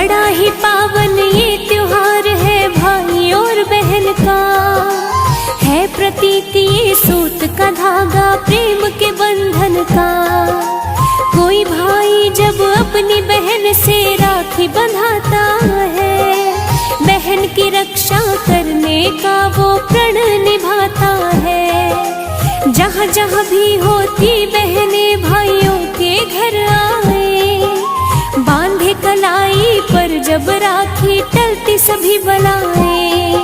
बड़ा ही पावन ये त्योहार है भाई और बहन का, है प्रतीत ये सूत का धागा प्रेम के बंधन का। कोई भाई जब अपनी बहन से राखी बंधाता है, बहन की रक्षा करने का वो प्रण निभाता है। जहाँ जहाँ भी होती बहनें भाइयों के घर आए, बांधे कलाई पर जब राखी टलती सभी बलाएं।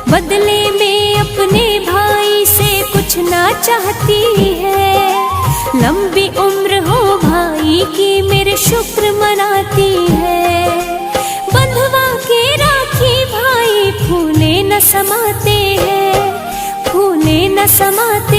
बदले में अपने भाई से कुछ ना चाहती है, लंबी उम्र हो भाई की मेरे शुक्र मनाती है। बंधवा के राखी भाई फूले न समाते हैं, फूले न समाते